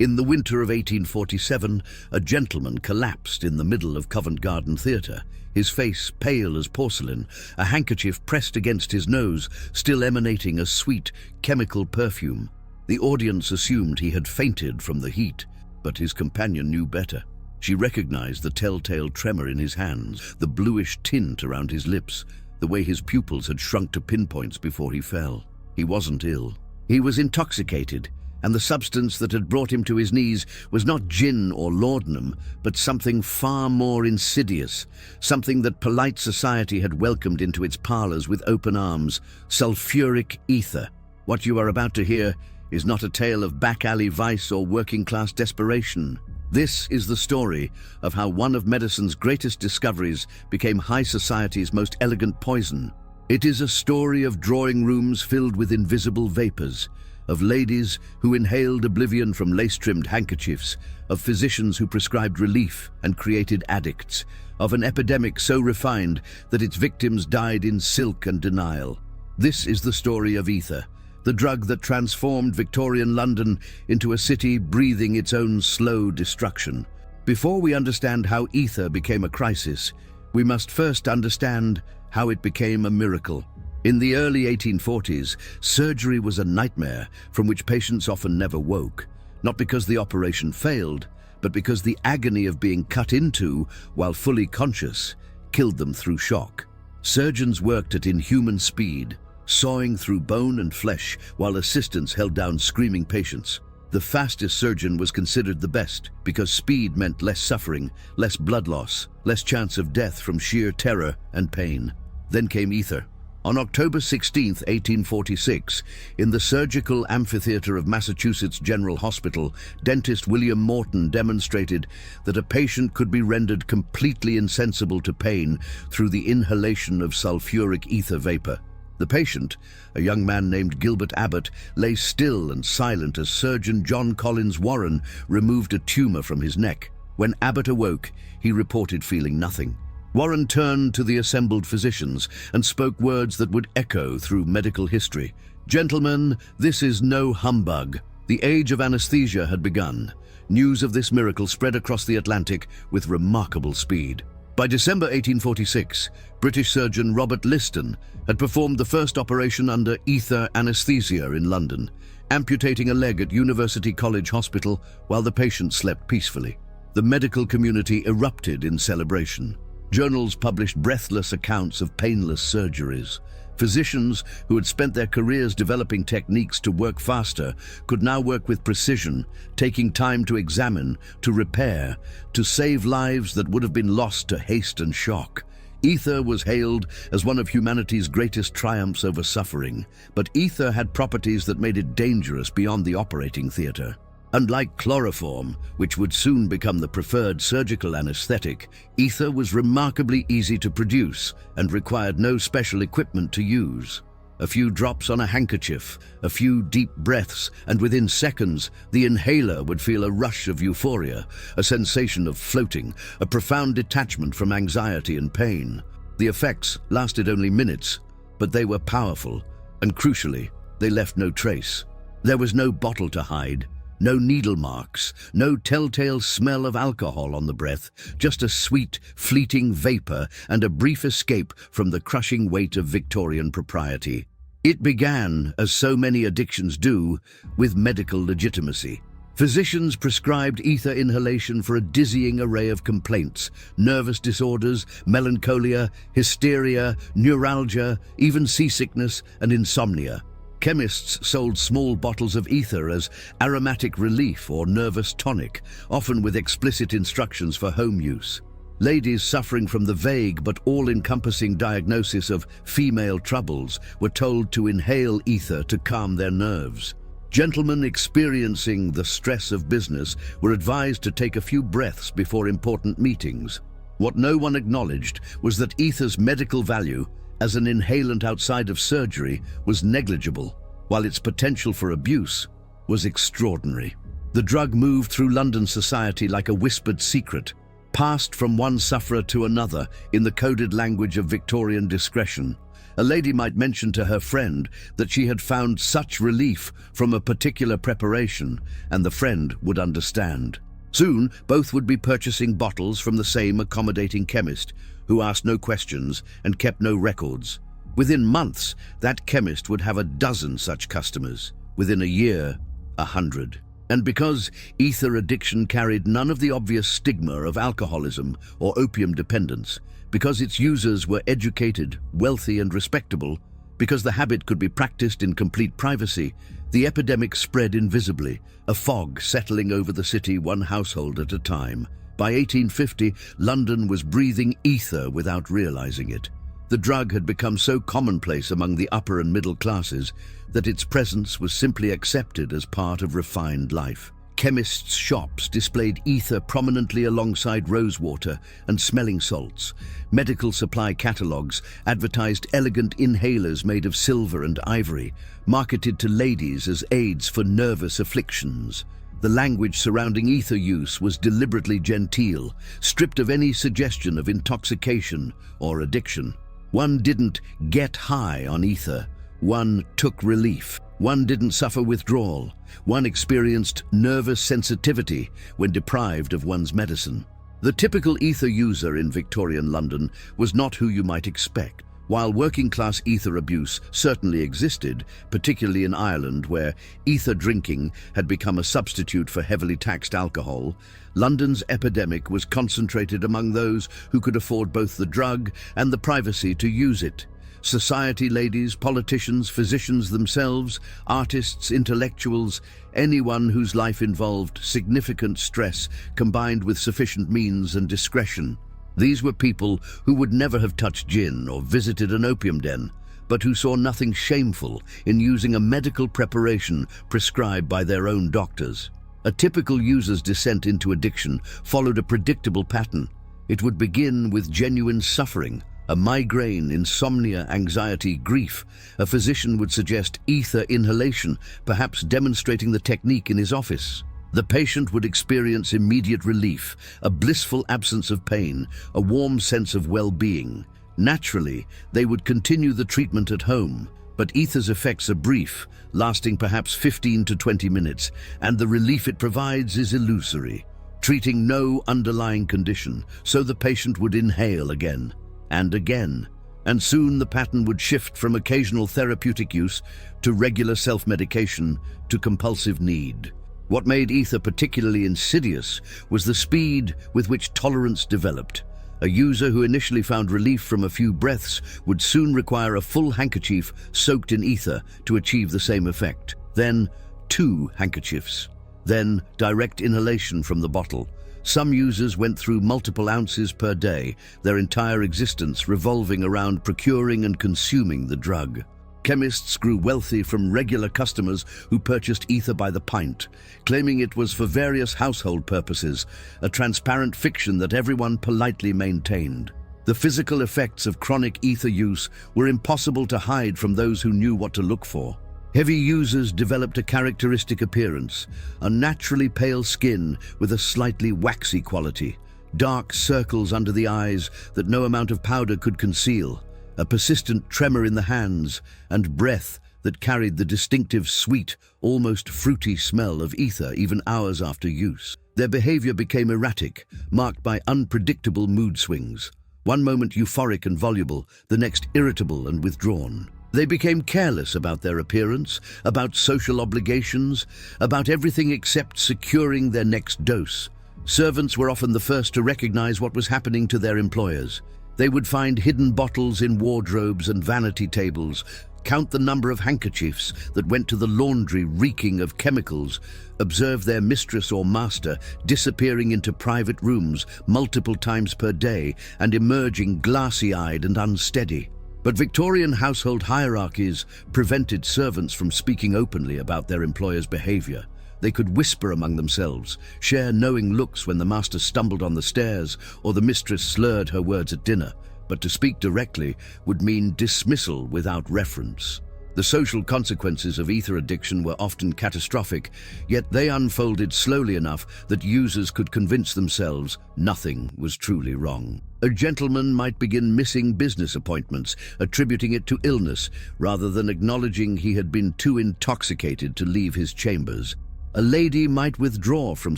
In the winter of 1847, a gentleman collapsed in the middle of Covent Garden Theatre, his face pale as porcelain, a handkerchief pressed against his nose, still emanating a sweet, chemical perfume. The audience assumed he had fainted from the heat, but his companion knew better. She recognized the telltale tremor in his hands, the bluish tint around his lips, the way his pupils had shrunk to pinpoints before he fell. He wasn't ill. He was intoxicated, and the substance that had brought him to his knees was not gin or laudanum, but something far more insidious, something that polite society had welcomed into its parlors with open arms: sulfuric ether. What you are about to hear is not a tale of back-alley vice or working-class desperation. This is the story of how one of medicine's greatest discoveries became high society's most elegant poison. It is a story of drawing rooms filled with invisible vapors, of ladies who inhaled oblivion from lace-trimmed handkerchiefs, of physicians who prescribed relief and created addicts, of an epidemic so refined that its victims died in silk and denial. This is the story of ether, the drug that transformed Victorian London into a city breathing its own slow destruction. Before we understand how ether became a crisis, we must first understand how it became a miracle. In the early 1840s, surgery was a nightmare from which patients often never woke, not because the operation failed, but because the agony of being cut into while fully conscious killed them through shock. Surgeons worked at inhuman speed, sawing through bone and flesh while assistants held down screaming patients. The fastest surgeon was considered the best because speed meant less suffering, less blood loss, less chance of death from sheer terror and pain. Then came ether. On October 16, 1846, in the surgical amphitheater of Massachusetts General Hospital, dentist William Morton demonstrated that a patient could be rendered completely insensible to pain through the inhalation of sulfuric ether vapor. The patient, a young man named Gilbert Abbott, lay still and silent as surgeon John Collins Warren removed a tumor from his neck. When Abbott awoke, he reported feeling nothing. Warren turned to the assembled physicians and spoke words that would echo through medical history. "Gentlemen, this is no humbug." The age of anesthesia had begun. News of this miracle spread across the Atlantic with remarkable speed. By December 1846, British surgeon Robert Liston had performed the first operation under ether anesthesia in London, amputating a leg at University College Hospital while the patient slept peacefully. The medical community erupted in celebration. Journals published breathless accounts of painless surgeries. Physicians who had spent their careers developing techniques to work faster could now work with precision, taking time to examine, to repair, to save lives that would have been lost to haste and shock. Ether was hailed as one of humanity's greatest triumphs over suffering, but ether had properties that made it dangerous beyond the operating theater. Unlike chloroform, which would soon become the preferred surgical anesthetic, ether was remarkably easy to produce and required no special equipment to use. A few drops on a handkerchief, a few deep breaths, and within seconds, the inhaler would feel a rush of euphoria, a sensation of floating, a profound detachment from anxiety and pain. The effects lasted only minutes, but they were powerful, and crucially, they left no trace. There was no bottle to hide, no needle marks, no telltale smell of alcohol on the breath, just a sweet, fleeting vapor and a brief escape from the crushing weight of Victorian propriety. It began, as so many addictions do, with medical legitimacy. Physicians prescribed ether inhalation for a dizzying array of complaints: nervous disorders, melancholia, hysteria, neuralgia, even seasickness and insomnia. Chemists sold small bottles of ether as aromatic relief or nervous tonic, often with explicit instructions for home use. Ladies suffering from the vague but all-encompassing diagnosis of female troubles were told to inhale ether to calm their nerves. Gentlemen experiencing the stress of business were advised to take a few breaths before important meetings. What no one acknowledged was that ether's medical value as an inhalant outside of surgery was negligible, while its potential for abuse was extraordinary. The drug moved through London society like a whispered secret, passed from one sufferer to another in the coded language of Victorian discretion. A lady might mention to her friend that she had found such relief from a particular preparation, and the friend would understand. Soon, both would be purchasing bottles from the same accommodating chemist, who asked no questions and kept no records. Within months, that chemist would have a dozen such customers. Within a year, 100. And because ether addiction carried none of the obvious stigma of alcoholism or opium dependence, because its users were educated, wealthy and respectable, because the habit could be practiced in complete privacy, the epidemic spread invisibly, a fog settling over the city one household at a time. By 1850, London was breathing ether without realizing it. The drug had become so commonplace among the upper and middle classes that its presence was simply accepted as part of refined life. Chemists' shops displayed ether prominently alongside rosewater and smelling salts. Medical supply catalogues advertised elegant inhalers made of silver and ivory, marketed to ladies as aids for nervous afflictions. The language surrounding ether use was deliberately genteel, stripped of any suggestion of intoxication or addiction. One didn't get high on ether. One took relief. One didn't suffer withdrawal. One experienced nervous sensitivity when deprived of one's medicine. The typical ether user in Victorian London was not who you might expect. While working-class ether abuse certainly existed, particularly in Ireland where ether drinking had become a substitute for heavily taxed alcohol, London's epidemic was concentrated among those who could afford both the drug and the privacy to use it. Society ladies, politicians, physicians themselves, artists, intellectuals, anyone whose life involved significant stress combined with sufficient means and discretion. These were people who would never have touched gin or visited an opium den, but who saw nothing shameful in using a medical preparation prescribed by their own doctors. A typical user's descent into addiction followed a predictable pattern. It would begin with genuine suffering, a migraine, insomnia, anxiety, grief. A physician would suggest ether inhalation, perhaps demonstrating the technique in his office. The patient would experience immediate relief, a blissful absence of pain, a warm sense of well-being. Naturally, they would continue the treatment at home, but ether's effects are brief, lasting perhaps 15 to 20 minutes, and the relief it provides is illusory, treating no underlying condition, so the patient would inhale again and again, and soon the pattern would shift from occasional therapeutic use to regular self-medication to compulsive need. What made ether particularly insidious was the speed with which tolerance developed. A user who initially found relief from a few breaths would soon require a full handkerchief soaked in ether to achieve the same effect. Then 2 handkerchiefs. Then direct inhalation from the bottle. Some users went through multiple ounces per day, their entire existence revolving around procuring and consuming the drug. Chemists grew wealthy from regular customers who purchased ether by the pint, claiming it was for various household purposes, a transparent fiction that everyone politely maintained. The physical effects of chronic ether use were impossible to hide from those who knew what to look for. Heavy users developed a characteristic appearance, unnaturally pale skin with a slightly waxy quality, dark circles under the eyes that no amount of powder could conceal, a persistent tremor in the hands, and breath that carried the distinctive sweet, almost fruity smell of ether even hours after use. Their behavior became erratic, marked by unpredictable mood swings. One moment euphoric and voluble, the next irritable and withdrawn. They became careless about their appearance, about social obligations, about everything except securing their next dose. Servants were often the first to recognize what was happening to their employers. They would find hidden bottles in wardrobes and vanity tables, count the number of handkerchiefs that went to the laundry reeking of chemicals, observe their mistress or master disappearing into private rooms multiple times per day and emerging glassy-eyed and unsteady. But Victorian household hierarchies prevented servants from speaking openly about their employer's behavior. They could whisper among themselves, share knowing looks when the master stumbled on the stairs or the mistress slurred her words at dinner, but to speak directly would mean dismissal without reference. The social consequences of ether addiction were often catastrophic, yet they unfolded slowly enough that users could convince themselves nothing was truly wrong. A gentleman might begin missing business appointments, attributing it to illness, rather than acknowledging he had been too intoxicated to leave his chambers. A lady might withdraw from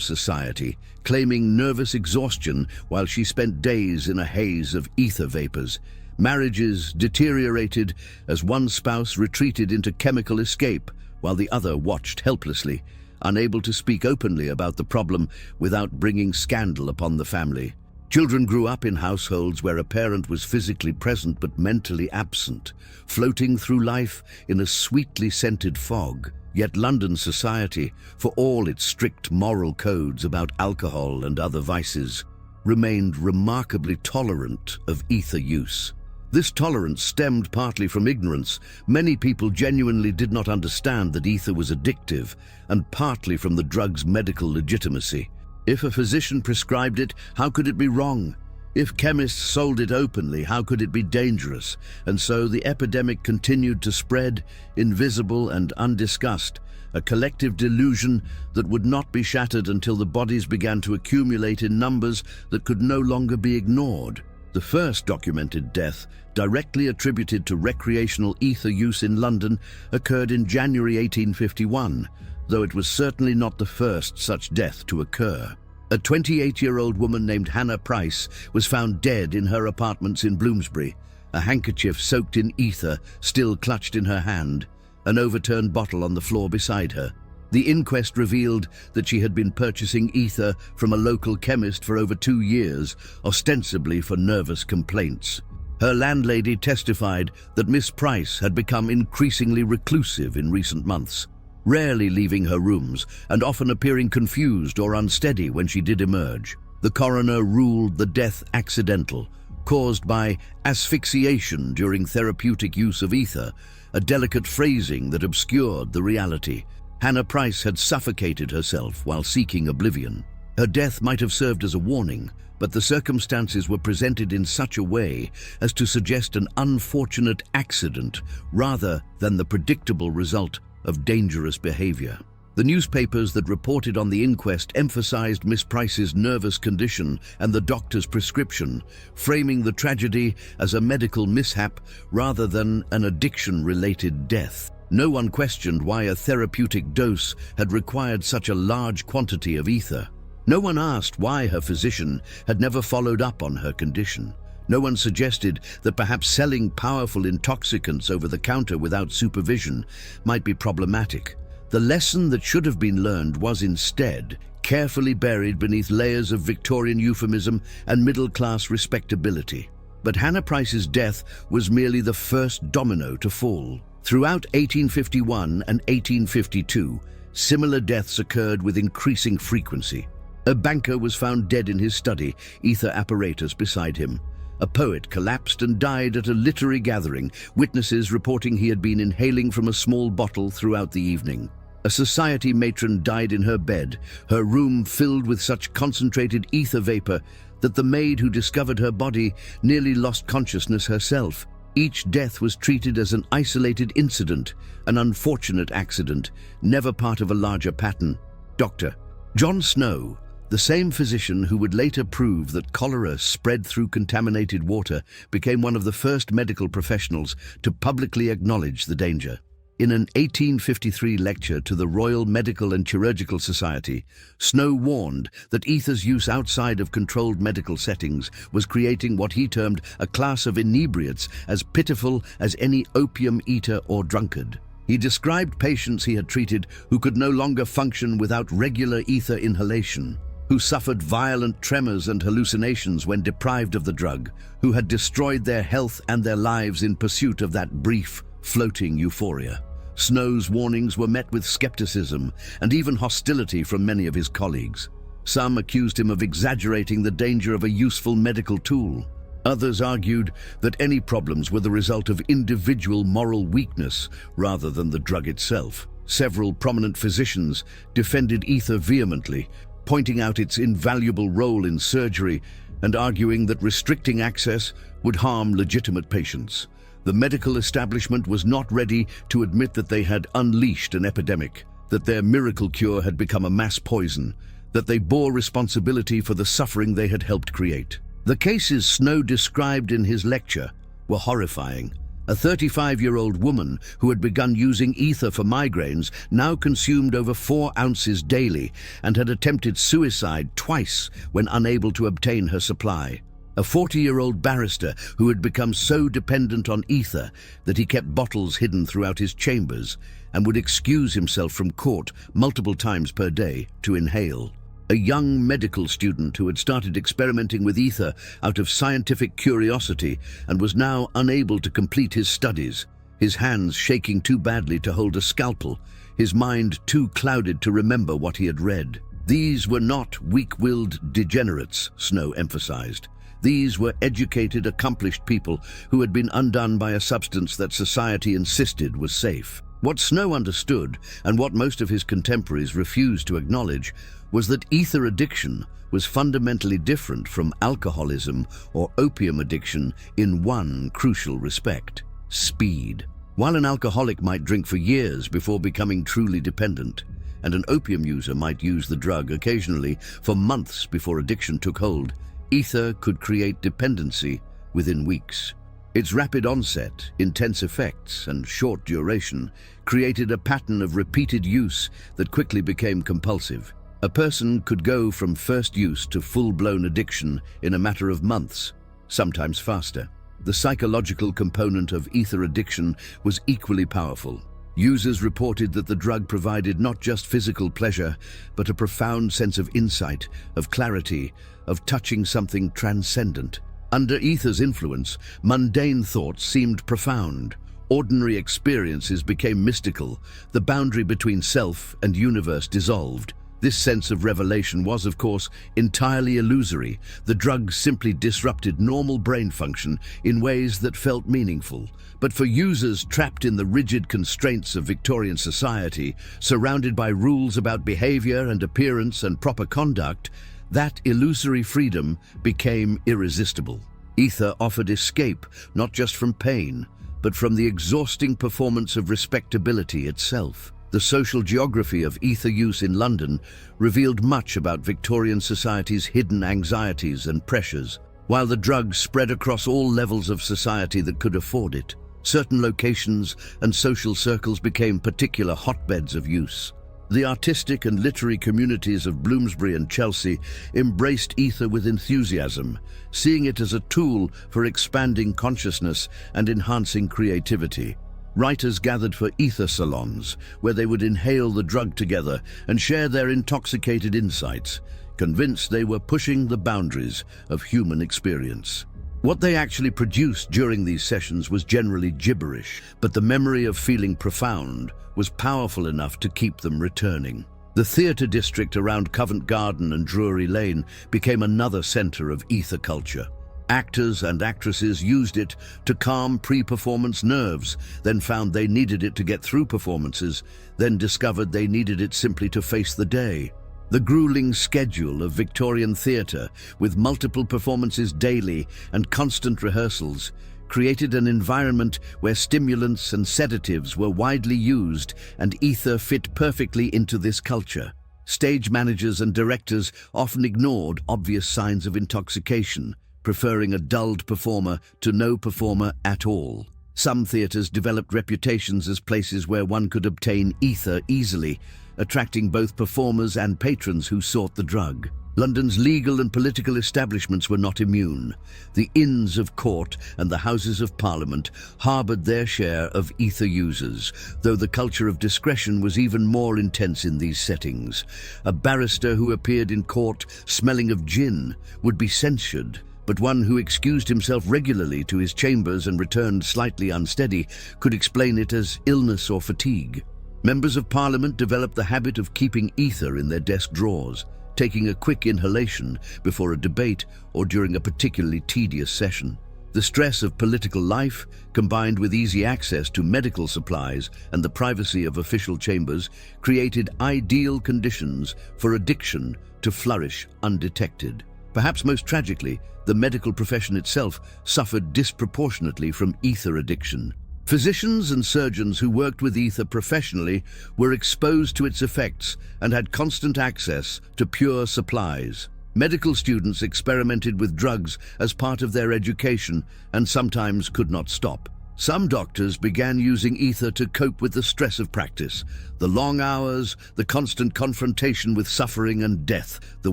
society, claiming nervous exhaustion while she spent days in a haze of ether vapors. Marriages deteriorated as one spouse retreated into chemical escape while the other watched helplessly, unable to speak openly about the problem without bringing scandal upon the family. Children grew up in households where a parent was physically present but mentally absent, floating through life in a sweetly scented fog. Yet London society, for all its strict moral codes about alcohol and other vices, remained remarkably tolerant of ether use. This tolerance stemmed partly from ignorance. Many people genuinely did not understand that ether was addictive, and partly from the drug's medical legitimacy. If a physician prescribed it, how could it be wrong? If chemists sold it openly, how could it be dangerous? And so the epidemic continued to spread, invisible and undiscussed, a collective delusion that would not be shattered until the bodies began to accumulate in numbers that could no longer be ignored. The first documented death, directly attributed to recreational ether use in London, occurred in January 1851, though it was certainly not the first such death to occur. A 28-year-old woman named Hannah Price was found dead in her apartments in Bloomsbury, a handkerchief soaked in ether still clutched in her hand, an overturned bottle on the floor beside her. The inquest revealed that she had been purchasing ether from a local chemist for over 2 years, ostensibly for nervous complaints. Her landlady testified that Miss Price had become increasingly reclusive in recent months, rarely leaving her rooms and often appearing confused or unsteady when she did emerge. The coroner ruled the death accidental, caused by asphyxiation during therapeutic use of ether, a delicate phrasing that obscured the reality. Hannah Price had suffocated herself while seeking oblivion. Her death might have served as a warning, but the circumstances were presented in such a way as to suggest an unfortunate accident rather than the predictable result of dangerous behavior. The newspapers that reported on the inquest emphasized Miss Price's nervous condition and the doctor's prescription, framing the tragedy as a medical mishap rather than an addiction-related death. No one questioned why a therapeutic dose had required such a large quantity of ether. No one asked why her physician had never followed up on her condition. No one suggested that perhaps selling powerful intoxicants over the counter without supervision might be problematic. The lesson that should have been learned was instead carefully buried beneath layers of Victorian euphemism and middle-class respectability. But Hannah Price's death was merely the first domino to fall. Throughout 1851 and 1852, similar deaths occurred with increasing frequency. A banker was found dead in his study, ether apparatus beside him. A poet collapsed and died at a literary gathering, witnesses reporting he had been inhaling from a small bottle throughout the evening. A society matron died in her bed, her room filled with such concentrated ether vapor that the maid who discovered her body nearly lost consciousness herself. Each death was treated as an isolated incident, an unfortunate accident, never part of a larger pattern. Dr. John Snow, the same physician who would later prove that cholera spread through contaminated water, became one of the first medical professionals to publicly acknowledge the danger. In an 1853 lecture to the Royal Medical and Chirurgical Society, Snow warned that ether's use outside of controlled medical settings was creating what he termed a class of inebriates as pitiful as any opium eater or drunkard. He described patients he had treated who could no longer function without regular ether inhalation, who suffered violent tremors and hallucinations when deprived of the drug, who had destroyed their health and their lives in pursuit of that brief, floating euphoria. Snow's warnings were met with skepticism and even hostility from many of his colleagues. Some accused him of exaggerating the danger of a useful medical tool. Others argued that any problems were the result of individual moral weakness rather than the drug itself. Several prominent physicians defended ether vehemently, pointing out its invaluable role in surgery and arguing that restricting access would harm legitimate patients. The medical establishment was not ready to admit that they had unleashed an epidemic, that their miracle cure had become a mass poison, that they bore responsibility for the suffering they had helped create. The cases Snow described in his lecture were horrifying. A 35-year-old woman who had begun using ether for migraines now consumed over 4 ounces daily and had attempted suicide twice when unable to obtain her supply. A 40-year-old barrister who had become so dependent on ether that he kept bottles hidden throughout his chambers and would excuse himself from court multiple times per day to inhale. A young medical student who had started experimenting with ether out of scientific curiosity and was now unable to complete his studies, his hands shaking too badly to hold a scalpel, his mind too clouded to remember what he had read. These were not weak-willed degenerates, Snow emphasized. These were educated, accomplished people who had been undone by a substance that society insisted was safe. What Snow understood, and what most of his contemporaries refused to acknowledge, was that ether addiction was fundamentally different from alcoholism or opium addiction in one crucial respect: speed. While an alcoholic might drink for years before becoming truly dependent, and an opium user might use the drug occasionally for months before addiction took hold, ether could create dependency within weeks. Its rapid onset, intense effects, and short duration created a pattern of repeated use that quickly became compulsive. A person could go from first use to full-blown addiction in a matter of months, sometimes faster. The psychological component of ether addiction was equally powerful. Users reported that the drug provided not just physical pleasure, but a profound sense of insight, of clarity, of touching something transcendent. Under ether's influence, mundane thoughts seemed profound. Ordinary experiences became mystical. The boundary between self and universe dissolved. This sense of revelation was, of course, entirely illusory. The drug simply disrupted normal brain function in ways that felt meaningful. But for users trapped in the rigid constraints of Victorian society, surrounded by rules about behavior and appearance and proper conduct, that illusory freedom became irresistible. Ether offered escape, not just from pain, but from the exhausting performance of respectability itself. The social geography of ether use in London revealed much about Victorian society's hidden anxieties and pressures. While the drug spread across all levels of society that could afford it, certain locations and social circles became particular hotbeds of use. The artistic and literary communities of Bloomsbury and Chelsea embraced ether with enthusiasm, seeing it as a tool for expanding consciousness and enhancing creativity. Writers gathered for ether salons, where they would inhale the drug together and share their intoxicated insights, convinced they were pushing the boundaries of human experience. What they actually produced during these sessions was generally gibberish, but the memory of feeling profound was powerful enough to keep them returning. The theatre district around Covent Garden and Drury Lane became another centre of ether culture. Actors and actresses used it to calm pre-performance nerves, then found they needed it to get through performances, then discovered they needed it simply to face the day. The grueling schedule of Victorian theatre, with multiple performances daily and constant rehearsals, created an environment where stimulants and sedatives were widely used, and ether fit perfectly into this culture. Stage managers and directors often ignored obvious signs of intoxication, preferring a dulled performer to no performer at all. Some theatres developed reputations as places where one could obtain ether easily, attracting both performers and patrons who sought the drug. London's legal and political establishments were not immune. The Inns of Court and the Houses of Parliament harboured their share of ether users, though the culture of discretion was even more intense in these settings. A barrister who appeared in court smelling of gin would be censured, but one who excused himself regularly to his chambers and returned slightly unsteady could explain it as illness or fatigue. Members of Parliament developed the habit of keeping ether in their desk drawers, taking a quick inhalation before a debate or during a particularly tedious session. The stress of political life, combined with easy access to medical supplies and the privacy of official chambers, created ideal conditions for addiction to flourish undetected. Perhaps most tragically, the medical profession itself suffered disproportionately from ether addiction. Physicians and surgeons who worked with ether professionally were exposed to its effects and had constant access to pure supplies. Medical students experimented with drugs as part of their education and sometimes could not stop. Some doctors began using ether to cope with the stress of practice, the long hours, the constant confrontation with suffering and death, the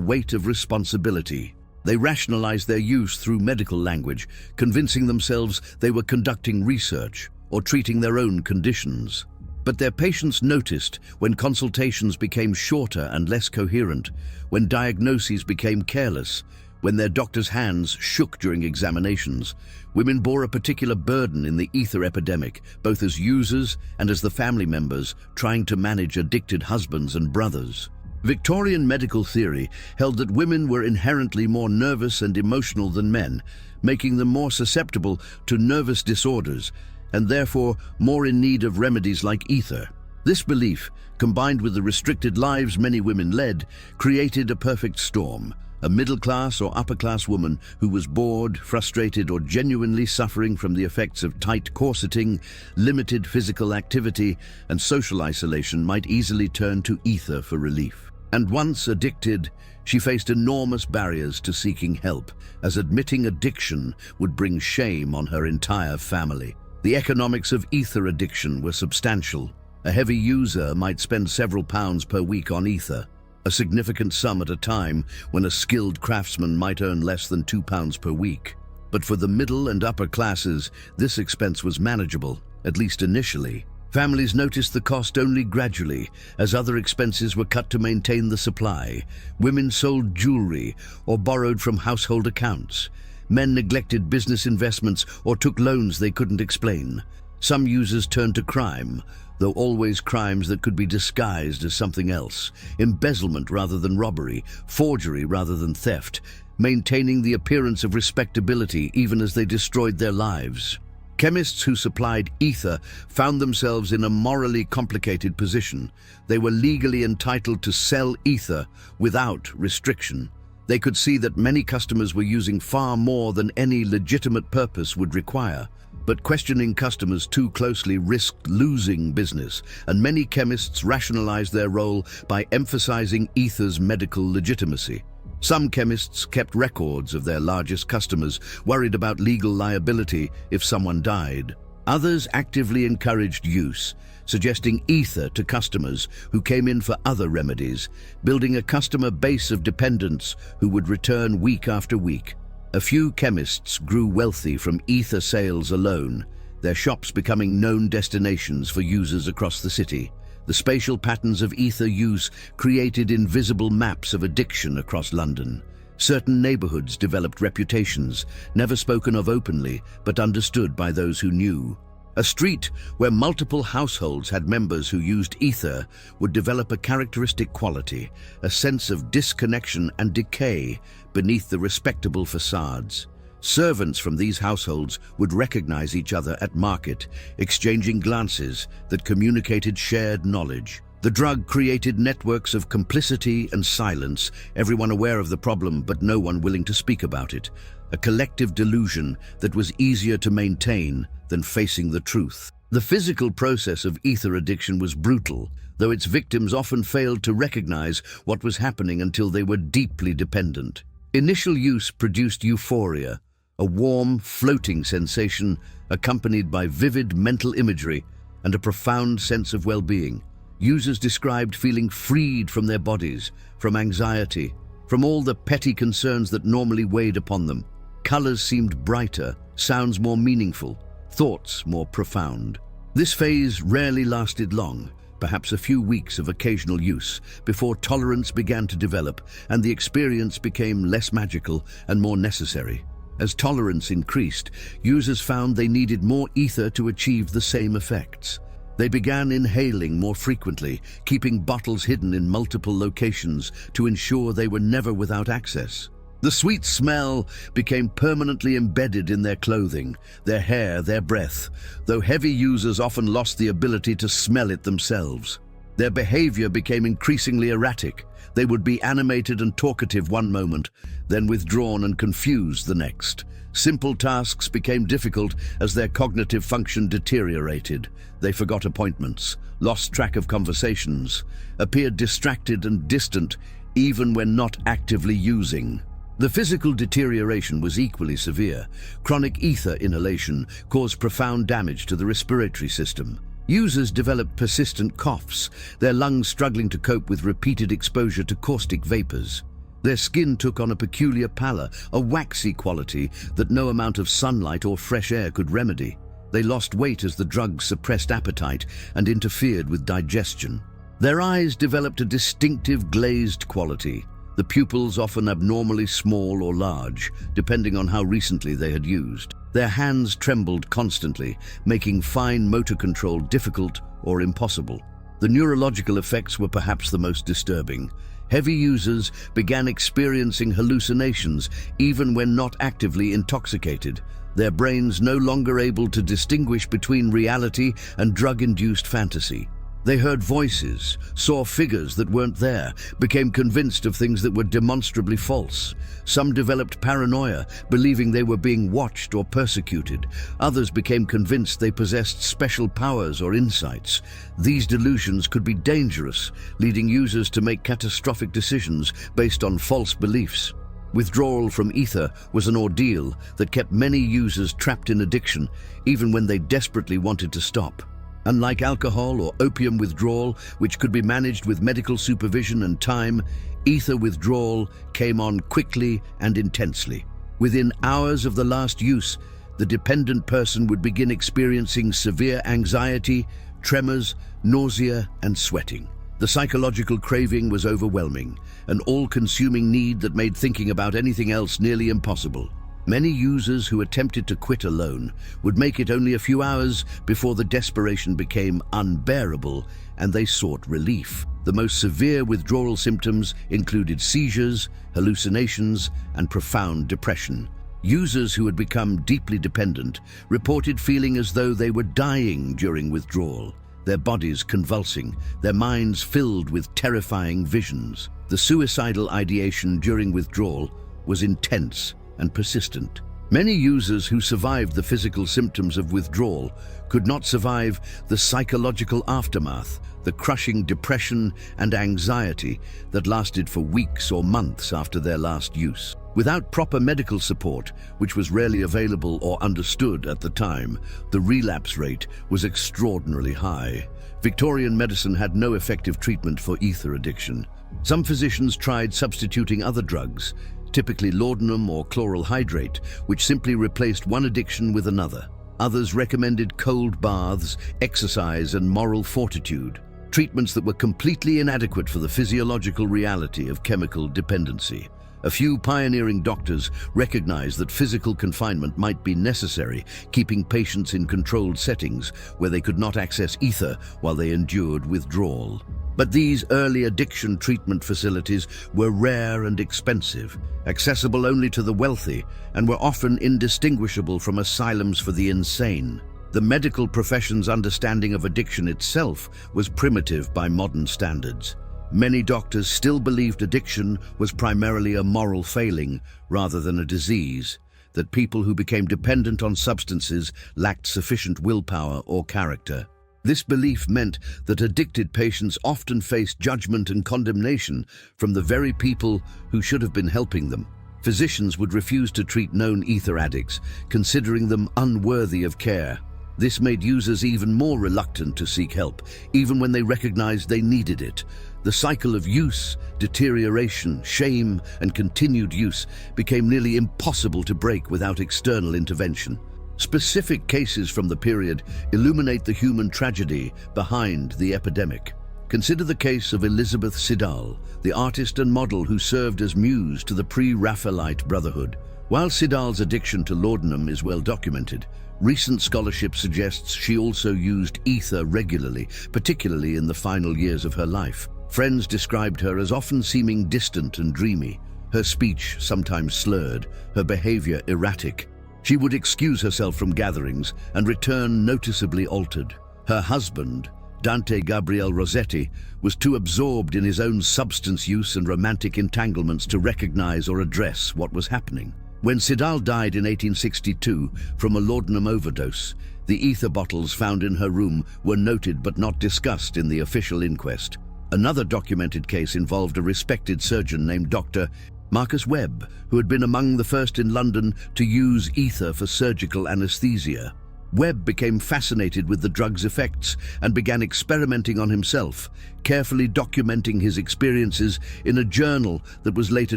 weight of responsibility. They rationalized their use through medical language, convincing themselves they were conducting research or treating their own conditions. But their patients noticed when consultations became shorter and less coherent, when diagnoses became careless, when their doctor's hands shook during examinations. Women bore a particular burden in the ether epidemic, both as users and as the family members trying to manage addicted husbands and brothers. Victorian medical theory held that women were inherently more nervous and emotional than men, making them more susceptible to nervous disorders and therefore more in need of remedies like ether. This belief, combined with the restricted lives many women led, created a perfect storm. A middle-class or upper-class woman who was bored, frustrated, or genuinely suffering from the effects of tight corseting, limited physical activity, and social isolation might easily turn to ether for relief. And once addicted, she faced enormous barriers to seeking help, as admitting addiction would bring shame on her entire family. The economics of ether addiction were substantial. A heavy user might spend several pounds per week on ether, a significant sum at a time when a skilled craftsman might earn less than £2 per week. But for the middle and upper classes, this expense was manageable, at least initially. Families noticed the cost only gradually, as other expenses were cut to maintain the supply. Women sold jewelry or borrowed from household accounts. Men neglected business investments or took loans they couldn't explain. Some users turned to crime, though always crimes that could be disguised as something else. Embezzlement rather than robbery, forgery rather than theft, maintaining the appearance of respectability even as they destroyed their lives. Chemists who supplied ether found themselves in a morally complicated position. They were legally entitled to sell ether without restriction. They could see that many customers were using far more than any legitimate purpose would require. But questioning customers too closely risked losing business, and many chemists rationalized their role by emphasizing ether's medical legitimacy. Some chemists kept records of their largest customers, worried about legal liability if someone died. Others actively encouraged use, suggesting ether to customers who came in for other remedies, building a customer base of dependents who would return week after week. A few chemists grew wealthy from ether sales alone, their shops becoming known destinations for users across the city. The spatial patterns of ether use created invisible maps of addiction across London. Certain neighborhoods developed reputations, never spoken of openly, but understood by those who knew. A street where multiple households had members who used ether would develop a characteristic quality, a sense of disconnection and decay beneath the respectable facades. Servants from these households would recognize each other at market, exchanging glances that communicated shared knowledge. The drug created networks of complicity and silence, everyone aware of the problem but no one willing to speak about it. A collective delusion that was easier to maintain than facing the truth. The physical process of ether addiction was brutal, though its victims often failed to recognize what was happening until they were deeply dependent. Initial use produced euphoria, a warm, floating sensation accompanied by vivid mental imagery and a profound sense of well-being. Users described feeling freed from their bodies, from anxiety, from all the petty concerns that normally weighed upon them. Colors seemed brighter, sounds more meaningful, thoughts more profound. This phase rarely lasted long, perhaps a few weeks of occasional use, before tolerance began to develop and the experience became less magical and more necessary. As tolerance increased, users found they needed more ether to achieve the same effects. They began inhaling more frequently, keeping bottles hidden in multiple locations to ensure they were never without access. The sweet smell became permanently embedded in their clothing, their hair, their breath, though heavy users often lost the ability to smell it themselves. Their behavior became increasingly erratic. They would be animated and talkative one moment, then withdrawn and confused the next. Simple tasks became difficult as their cognitive function deteriorated. They forgot appointments, lost track of conversations, appeared distracted and distant even when not actively using. The physical deterioration was equally severe. Chronic ether inhalation caused profound damage to the respiratory system. Users developed persistent coughs, their lungs struggling to cope with repeated exposure to caustic vapors. Their skin took on a peculiar pallor, a waxy quality that no amount of sunlight or fresh air could remedy. They lost weight as the drugs suppressed appetite and interfered with digestion. Their eyes developed a distinctive glazed quality, the pupils often abnormally small or large, depending on how recently they had used. Their hands trembled constantly, making fine motor control difficult or impossible. The neurological effects were perhaps the most disturbing. Heavy users began experiencing hallucinations even when not actively intoxicated, their brains no longer able to distinguish between reality and drug-induced fantasy. They heard voices, saw figures that weren't there, became convinced of things that were demonstrably false. Some developed paranoia, believing they were being watched or persecuted. Others became convinced they possessed special powers or insights. These delusions could be dangerous, leading users to make catastrophic decisions based on false beliefs. Withdrawal from ether was an ordeal that kept many users trapped in addiction, even when they desperately wanted to stop. Unlike alcohol or opium withdrawal, which could be managed with medical supervision and time, ether withdrawal came on quickly and intensely. Within hours of the last use, the dependent person would begin experiencing severe anxiety, tremors, nausea, and sweating. The psychological craving was overwhelming, an all-consuming need that made thinking about anything else nearly impossible. Many users who attempted to quit alone would make it only a few hours before the desperation became unbearable and they sought relief. The most severe withdrawal symptoms included seizures, hallucinations, and profound depression. Users who had become deeply dependent reported feeling as though they were dying during withdrawal, their bodies convulsing, their minds filled with terrifying visions. The suicidal ideation during withdrawal was intense and persistent. Many users who survived the physical symptoms of withdrawal could not survive the psychological aftermath, the crushing depression and anxiety that lasted for weeks or months after their last use. Without proper medical support, which was rarely available or understood at the time, the relapse rate was extraordinarily high. Victorian medicine had no effective treatment for ether addiction. Some physicians tried substituting other drugs, typically laudanum or chloral hydrate, which simply replaced one addiction with another. Others recommended cold baths, exercise, and moral fortitude, treatments that were completely inadequate for the physiological reality of chemical dependency. A few pioneering doctors recognized that physical confinement might be necessary, keeping patients in controlled settings where they could not access ether while they endured withdrawal. But these early addiction treatment facilities were rare and expensive, accessible only to the wealthy, and were often indistinguishable from asylums for the insane. The medical profession's understanding of addiction itself was primitive by modern standards. Many doctors still believed addiction was primarily a moral failing rather than a disease, that people who became dependent on substances lacked sufficient willpower or character. This belief meant that addicted patients often faced judgment and condemnation from the very people who should have been helping them. Physicians would refuse to treat known ether addicts, considering them unworthy of care. This made users even more reluctant to seek help, even when they recognized they needed it. The cycle of use, deterioration, shame, and continued use became nearly impossible to break without external intervention. Specific cases from the period illuminate the human tragedy behind the epidemic. Consider the case of Elizabeth Siddal, the artist and model who served as muse to the pre-Raphaelite Brotherhood. While Siddal's addiction to laudanum is well documented, recent scholarship suggests she also used ether regularly, particularly in the final years of her life. Friends described her as often seeming distant and dreamy, her speech sometimes slurred, her behavior erratic. She would excuse herself from gatherings and return noticeably altered. Her husband, Dante Gabriel Rossetti, was too absorbed in his own substance use and romantic entanglements to recognize or address what was happening. When Siddall died in 1862 from a laudanum overdose, the ether bottles found in her room were noted but not discussed in the official inquest. Another documented case involved a respected surgeon named Dr. Marcus Webb, who had been among the first in London to use ether for surgical anesthesia. Webb became fascinated with the drug's effects and began experimenting on himself, carefully documenting his experiences in a journal that was later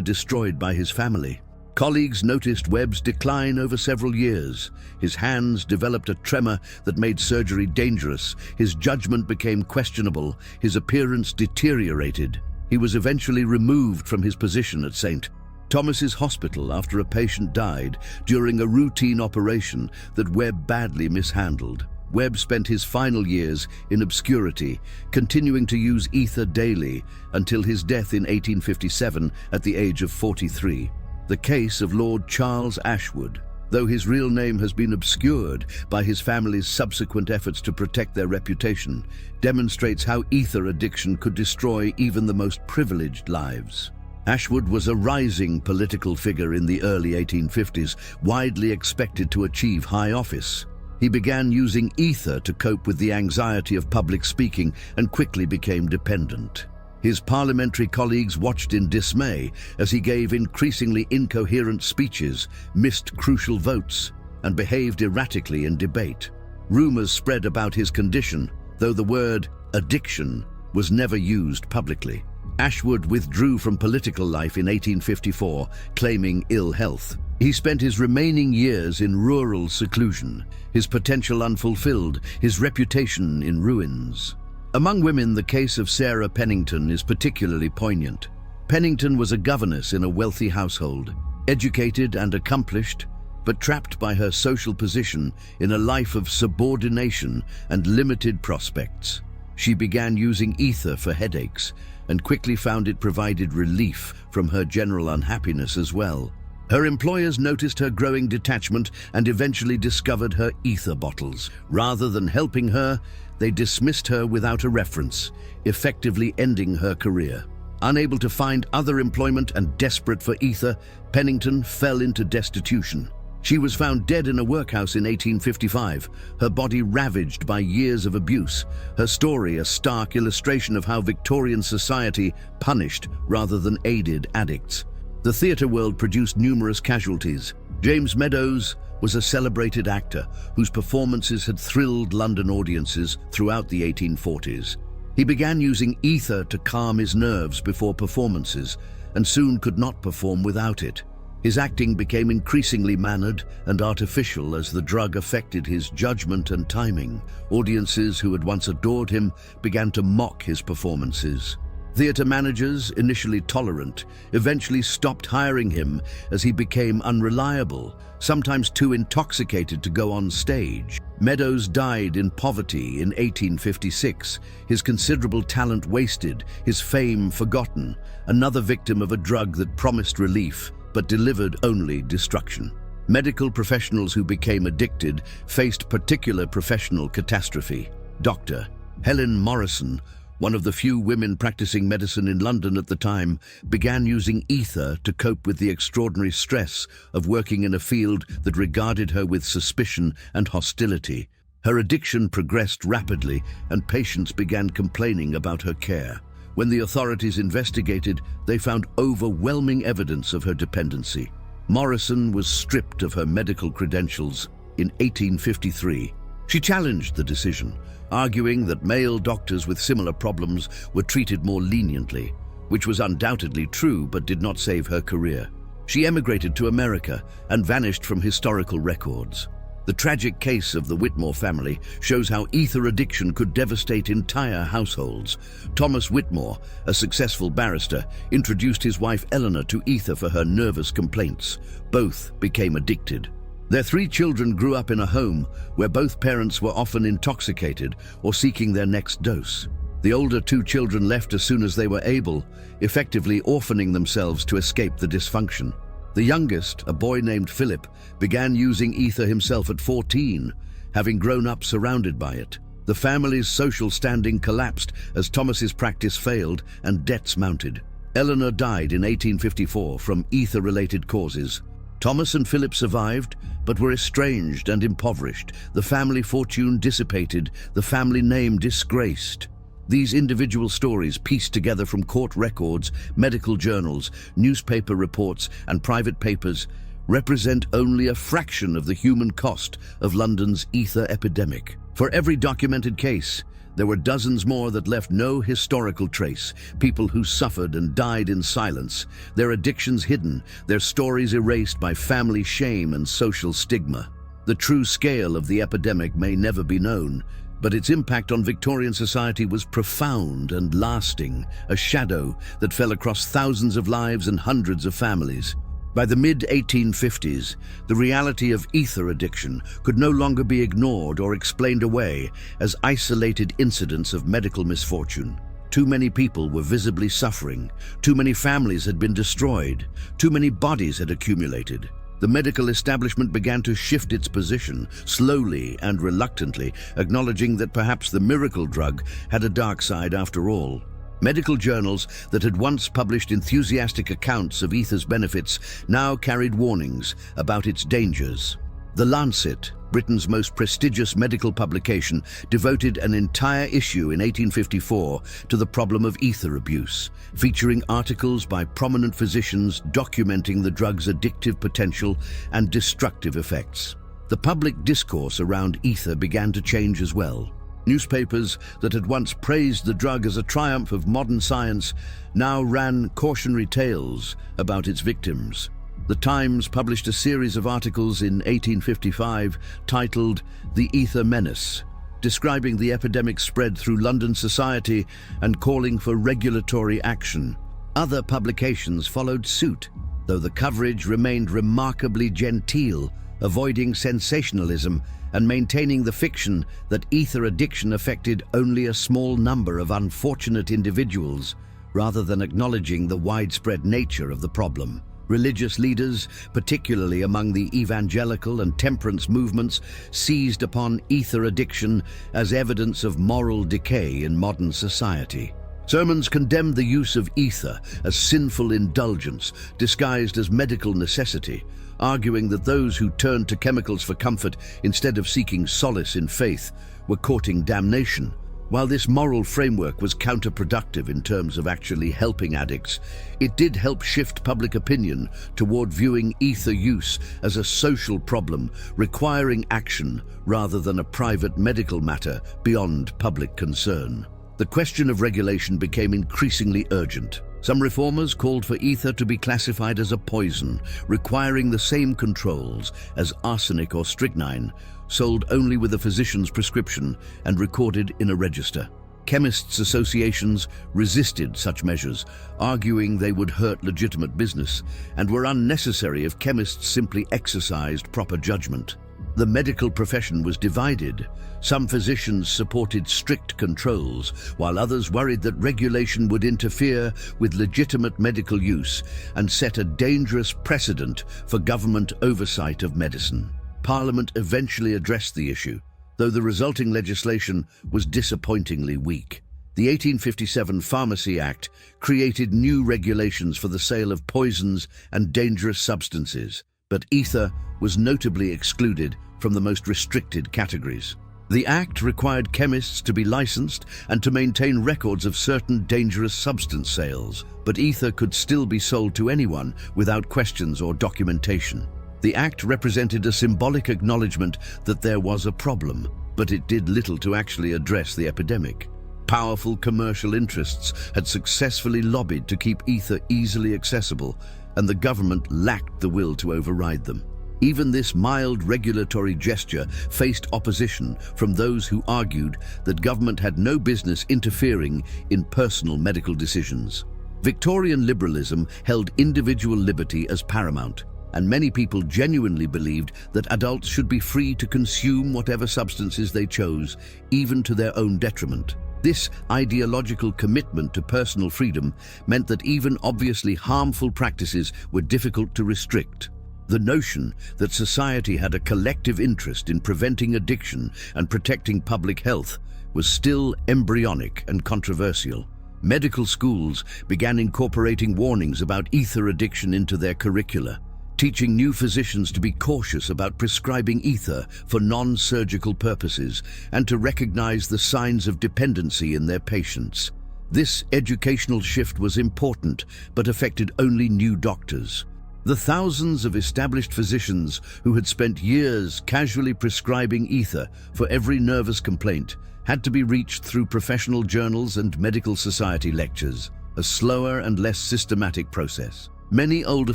destroyed by his family. Colleagues noticed Webb's decline over several years. His hands developed a tremor that made surgery dangerous. His judgment became questionable. His appearance deteriorated. He was eventually removed from his position at St. Thomas's Hospital after a patient died during a routine operation that Webb badly mishandled. Webb spent his final years in obscurity, continuing to use ether daily until his death in 1857 at the age of 43. The case of Lord Charles Ashwood, though his real name has been obscured by his family's subsequent efforts to protect their reputation, demonstrates how ether addiction could destroy even the most privileged lives. Ashwood was a rising political figure in the early 1850s, widely expected to achieve high office. He began using ether to cope with the anxiety of public speaking and quickly became dependent. His parliamentary colleagues watched in dismay as he gave increasingly incoherent speeches, missed crucial votes, and behaved erratically in debate. Rumors spread about his condition, though the word addiction was never used publicly. Ashwood withdrew from political life in 1854, claiming ill health. He spent his remaining years in rural seclusion, his potential unfulfilled, his reputation in ruins. Among women, the case of Sarah Pennington is particularly poignant. Pennington was a governess in a wealthy household, educated and accomplished, but trapped by her social position in a life of subordination and limited prospects. She began using ether for headaches and quickly found it provided relief from her general unhappiness as well. Her employers noticed her growing detachment and eventually discovered her ether bottles. Rather than helping her, they dismissed her without a reference, effectively ending her career. Unable to find other employment and desperate for ether, Pennington fell into destitution. She was found dead in a workhouse in 1855, her body ravaged by years of abuse. Her story a stark illustration of how Victorian society punished rather than aided addicts. The theatre world produced numerous casualties. James Meadows was a celebrated actor whose performances had thrilled London audiences throughout the 1840s. He began using ether to calm his nerves before performances and soon could not perform without it. His acting became increasingly mannered and artificial as the drug affected his judgment and timing. Audiences who had once adored him began to mock his performances. Theatre managers, initially tolerant, eventually stopped hiring him as he became unreliable, sometimes too intoxicated to go on stage. Meadows died in poverty in 1856, his considerable talent wasted, his fame forgotten, another victim of a drug that promised relief but delivered only destruction. Medical professionals who became addicted faced particular professional catastrophe. Dr. Helen Morrison, one of the few women practicing medicine in London at the time, began using ether to cope with the extraordinary stress of working in a field that regarded her with suspicion and hostility. Her addiction progressed rapidly, and patients began complaining about her care. When the authorities investigated, they found overwhelming evidence of her dependency. Morrison was stripped of her medical credentials in 1853. She challenged the decision, arguing that male doctors with similar problems were treated more leniently, which was undoubtedly true but did not save her career. She emigrated to America and vanished from historical records. The tragic case of the Whitmore family shows how ether addiction could devastate entire households. Thomas Whitmore, a successful barrister, introduced his wife Eleanor to ether for her nervous complaints. Both became addicted. Their 3 children grew up in a home where both parents were often intoxicated or seeking their next dose. The older 2 children left as soon as they were able, effectively orphaning themselves to escape the dysfunction. The youngest, a boy named Philip, began using ether himself at 14, having grown up surrounded by it. The family's social standing collapsed as Thomas's practice failed and debts mounted. Eleanor died in 1854 from ether-related causes. Thomas and Philip survived, but were estranged and impoverished. The family fortune dissipated, the family name disgraced. These individual stories, pieced together from court records, medical journals, newspaper reports, and private papers, represent only a fraction of the human cost of London's ether epidemic. For every documented case, there were dozens more that left no historical trace, people who suffered and died in silence, their addictions hidden, their stories erased by family shame and social stigma. The true scale of the epidemic may never be known, but its impact on Victorian society was profound and lasting, a shadow that fell across thousands of lives and hundreds of families. By the mid-1850s, the reality of ether addiction could no longer be ignored or explained away as isolated incidents of medical misfortune. Too many people were visibly suffering, too many families had been destroyed, too many bodies had accumulated. The medical establishment began to shift its position, slowly and reluctantly, acknowledging that perhaps the miracle drug had a dark side after all. Medical journals that had once published enthusiastic accounts of ether's benefits now carried warnings about its dangers. The Lancet, Britain's most prestigious medical publication, devoted an entire issue in 1854 to the problem of ether abuse, featuring articles by prominent physicians documenting the drug's addictive potential and destructive effects. The public discourse around ether began to change as well. Newspapers that had once praised the drug as a triumph of modern science now ran cautionary tales about its victims. The Times published a series of articles in 1855 titled "The Ether Menace," describing the epidemic's spread through London society and calling for regulatory action. Other publications followed suit, though the coverage remained remarkably genteel, avoiding sensationalism and maintaining the fiction that ether addiction affected only a small number of unfortunate individuals, rather than acknowledging the widespread nature of the problem. Religious leaders, particularly among the evangelical and temperance movements, seized upon ether addiction as evidence of moral decay in modern society. Sermons condemned the use of ether as sinful indulgence disguised as medical necessity, arguing that those who turned to chemicals for comfort instead of seeking solace in faith were courting damnation. While this moral framework was counterproductive in terms of actually helping addicts, it did help shift public opinion toward viewing ether use as a social problem requiring action rather than a private medical matter beyond public concern. The question of regulation became increasingly urgent. Some reformers called for ether to be classified as a poison, requiring the same controls as arsenic or strychnine, sold only with a physician's prescription and recorded in a register. Chemists' associations resisted such measures, arguing they would hurt legitimate business and were unnecessary if chemists simply exercised proper judgment. The medical profession was divided. Some physicians supported strict controls, while others worried that regulation would interfere with legitimate medical use and set a dangerous precedent for government oversight of medicine. Parliament eventually addressed the issue, though the resulting legislation was disappointingly weak. The 1857 Pharmacy Act created new regulations for the sale of poisons and dangerous substances, but ether was notably excluded from the most restricted categories. The Act required chemists to be licensed and to maintain records of certain dangerous substance sales, but ether could still be sold to anyone without questions or documentation. The Act represented a symbolic acknowledgement that there was a problem, but it did little to actually address the epidemic. Powerful commercial interests had successfully lobbied to keep ether easily accessible, and the government lacked the will to override them. Even this mild regulatory gesture faced opposition from those who argued that government had no business interfering in personal medical decisions. Victorian liberalism held individual liberty as paramount, and many people genuinely believed that adults should be free to consume whatever substances they chose, even to their own detriment. This ideological commitment to personal freedom meant that even obviously harmful practices were difficult to restrict. The notion that society had a collective interest in preventing addiction and protecting public health was still embryonic and controversial. Medical schools began incorporating warnings about ether addiction into their curricula, teaching new physicians to be cautious about prescribing ether for non-surgical purposes and to recognize the signs of dependency in their patients. This educational shift was important, but affected only new doctors. The thousands of established physicians who had spent years casually prescribing ether for every nervous complaint had to be reached through professional journals and medical society lectures, a slower and less systematic process. Many older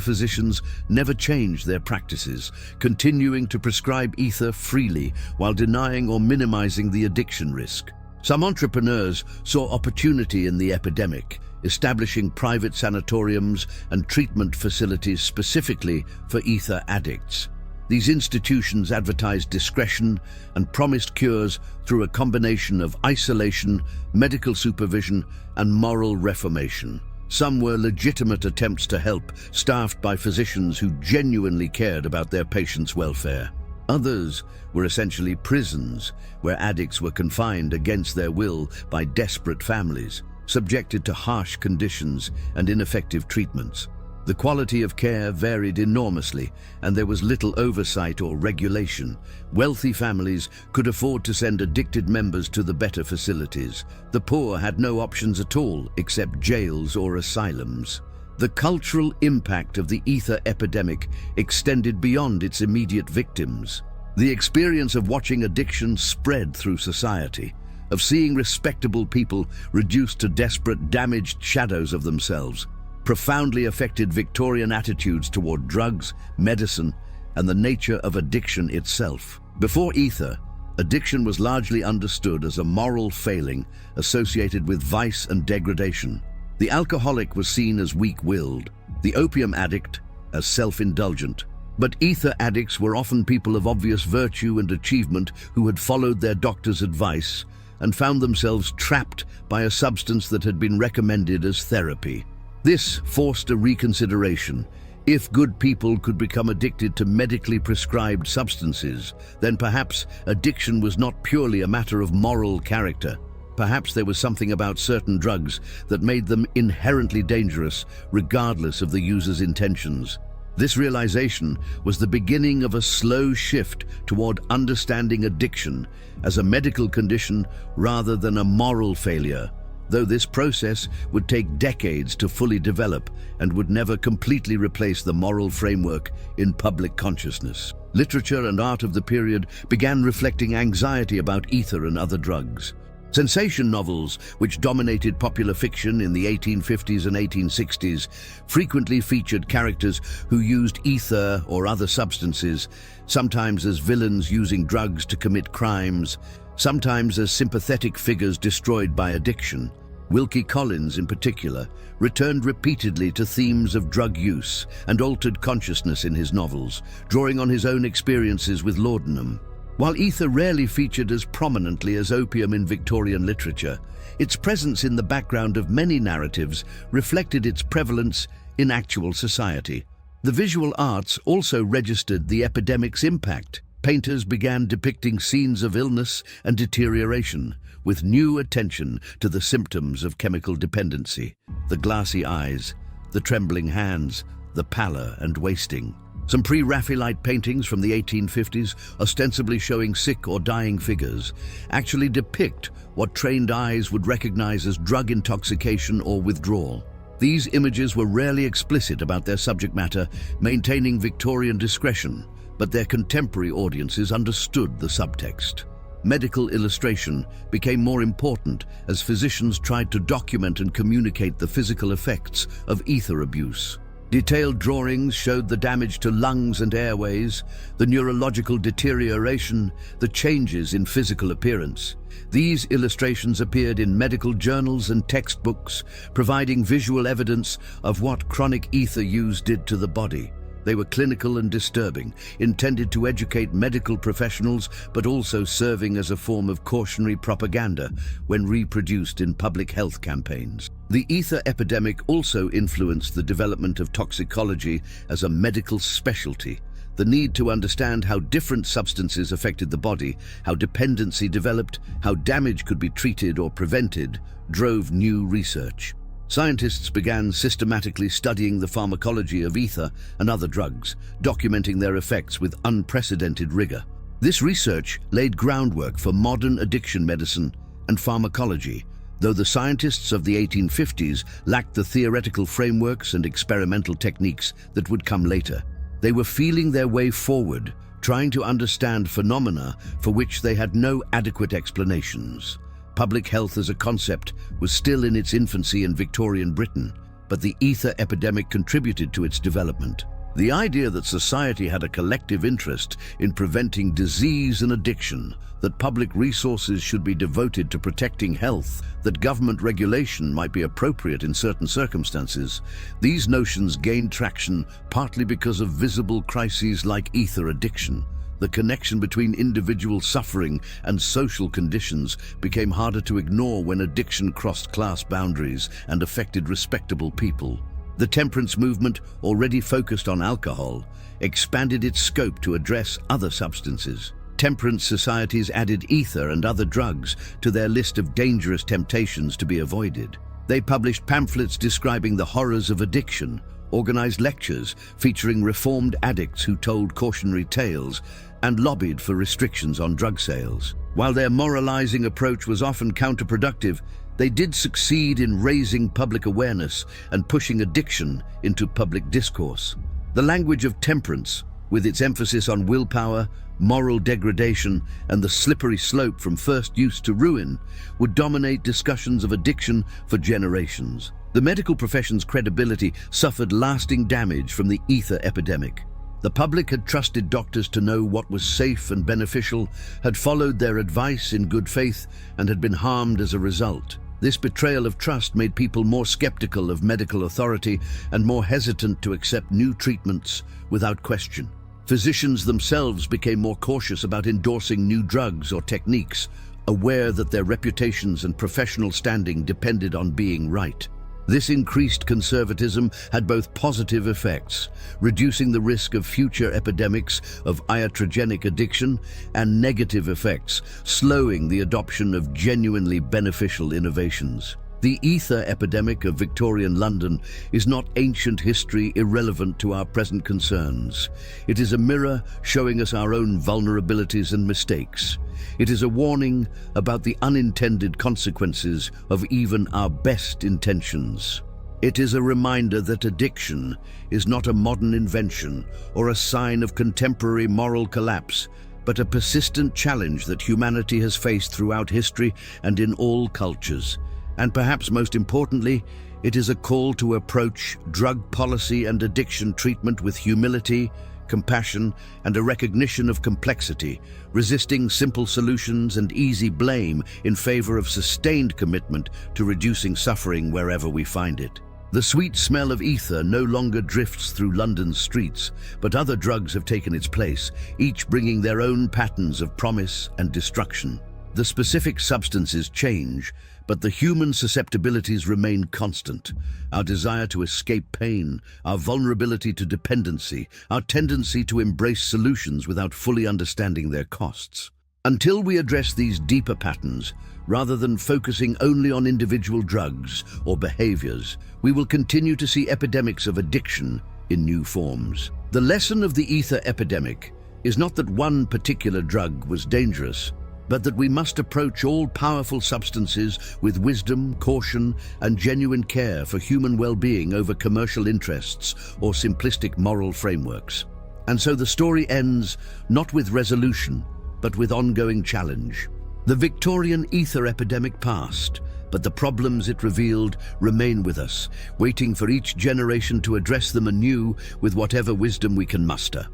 physicians never changed their practices, continuing to prescribe ether freely while denying or minimizing the addiction risk. Some entrepreneurs saw opportunity in the epidemic, establishing private sanatoriums and treatment facilities specifically for ether addicts. These institutions advertised discretion and promised cures through a combination of isolation, medical supervision, and moral reformation. Some were legitimate attempts to help, staffed by physicians who genuinely cared about their patients' welfare. Others were essentially prisons, where addicts were confined against their will by desperate families, subjected to harsh conditions and ineffective treatments. The quality of care varied enormously, and there was little oversight or regulation. Wealthy families could afford to send addicted members to the better facilities. The poor had no options at all except jails or asylums. The cultural impact of the ether epidemic extended beyond its immediate victims. The experience of watching addiction spread through society, of seeing respectable people reduced to desperate, damaged shadows of themselves, profoundly affected Victorian attitudes toward drugs, medicine, and the nature of addiction itself. Before ether, addiction was largely understood as a moral failing associated with vice and degradation. The alcoholic was seen as weak-willed, the opium addict as self-indulgent. But ether addicts were often people of obvious virtue and achievement who had followed their doctor's advice and found themselves trapped by a substance that had been recommended as therapy. This forced a reconsideration. If good people could become addicted to medically prescribed substances, then perhaps addiction was not purely a matter of moral character. Perhaps there was something about certain drugs that made them inherently dangerous, regardless of the user's intentions. This realization was the beginning of a slow shift toward understanding addiction as a medical condition rather than a moral failure, though this process would take decades to fully develop and would never completely replace the moral framework in public consciousness. Literature and art of the period began reflecting anxiety about ether and other drugs. Sensation novels, which dominated popular fiction in the 1850s and 1860s, frequently featured characters who used ether or other substances, sometimes as villains using drugs to commit crimes, sometimes as sympathetic figures destroyed by addiction. Wilkie Collins, in particular, returned repeatedly to themes of drug use and altered consciousness in his novels, drawing on his own experiences with laudanum. While ether rarely featured as prominently as opium in Victorian literature, its presence in the background of many narratives reflected its prevalence in actual society. The visual arts also registered the epidemic's impact. Painters began depicting scenes of illness and deterioration, with new attention to the symptoms of chemical dependency: the glassy eyes, the trembling hands, the pallor and wasting. Some pre-Raphaelite paintings from the 1850s, ostensibly showing sick or dying figures, actually depict what trained eyes would recognize as drug intoxication or withdrawal. These images were rarely explicit about their subject matter, maintaining Victorian discretion, but their contemporary audiences understood the subtext. Medical illustration became more important as physicians tried to document and communicate the physical effects of ether abuse. Detailed drawings showed the damage to lungs and airways, the neurological deterioration, the changes in physical appearance. These illustrations appeared in medical journals and textbooks, providing visual evidence of what chronic ether use did to the body. They were clinical and disturbing, intended to educate medical professionals, but also serving as a form of cautionary propaganda when reproduced in public health campaigns. The ether epidemic also influenced the development of toxicology as a medical specialty. The need to understand how different substances affected the body, how dependency developed, how damage could be treated or prevented, drove new research. Scientists began systematically studying the pharmacology of ether and other drugs, documenting their effects with unprecedented rigor. This research laid groundwork for modern addiction medicine and pharmacology, though the scientists of the 1850s lacked the theoretical frameworks and experimental techniques that would come later. They were feeling their way forward, trying to understand phenomena for which they had no adequate explanations. Public health as a concept was still in its infancy in Victorian Britain, but the ether epidemic contributed to its development. The idea that society had a collective interest in preventing disease and addiction, that public resources should be devoted to protecting health, that government regulation might be appropriate in certain circumstances, these notions gained traction partly because of visible crises like ether addiction. The connection between individual suffering and social conditions became harder to ignore when addiction crossed class boundaries and affected respectable people. The temperance movement, already focused on alcohol, expanded its scope to address other substances. Temperance societies added ether and other drugs to their list of dangerous temptations to be avoided. They published pamphlets describing the horrors of addiction, organized lectures featuring reformed addicts who told cautionary tales, and lobbied for restrictions on drug sales. While their moralizing approach was often counterproductive, they did succeed in raising public awareness and pushing addiction into public discourse. The language of temperance, with its emphasis on willpower, moral degradation, and the slippery slope from first use to ruin, would dominate discussions of addiction for generations. The medical profession's credibility suffered lasting damage from the ether epidemic. The public had trusted doctors to know what was safe and beneficial, had followed their advice in good faith, and had been harmed as a result. This betrayal of trust made people more skeptical of medical authority and more hesitant to accept new treatments without question. Physicians themselves became more cautious about endorsing new drugs or techniques, aware that their reputations and professional standing depended on being right. This increased conservatism had both positive effects, reducing the risk of future epidemics of iatrogenic addiction, and negative effects, slowing the adoption of genuinely beneficial innovations. The ether epidemic of Victorian London is not ancient history irrelevant to our present concerns. It is a mirror showing us our own vulnerabilities and mistakes. It is a warning about the unintended consequences of even our best intentions. It is a reminder that addiction is not a modern invention or a sign of contemporary moral collapse, but a persistent challenge that humanity has faced throughout history and in all cultures. And perhaps most importantly, it is a call to approach drug policy and addiction treatment with humility, compassion, and a recognition of complexity, resisting simple solutions and easy blame in favor of sustained commitment to reducing suffering wherever we find it. The sweet smell of ether no longer drifts through London's streets, but other drugs have taken its place, each bringing their own patterns of promise and destruction. The specific substances change, but the human susceptibilities remain constant. Our desire to escape pain, our vulnerability to dependency, our tendency to embrace solutions without fully understanding their costs. Until we address these deeper patterns, rather than focusing only on individual drugs or behaviors, we will continue to see epidemics of addiction in new forms. The lesson of the ether epidemic is not that one particular drug was dangerous, but that we must approach all powerful substances with wisdom, caution, and genuine care for human well-being over commercial interests or simplistic moral frameworks. And so the story ends not with resolution, but with ongoing challenge. The Victorian ether epidemic passed, but the problems it revealed remain with us, waiting for each generation to address them anew with whatever wisdom we can muster.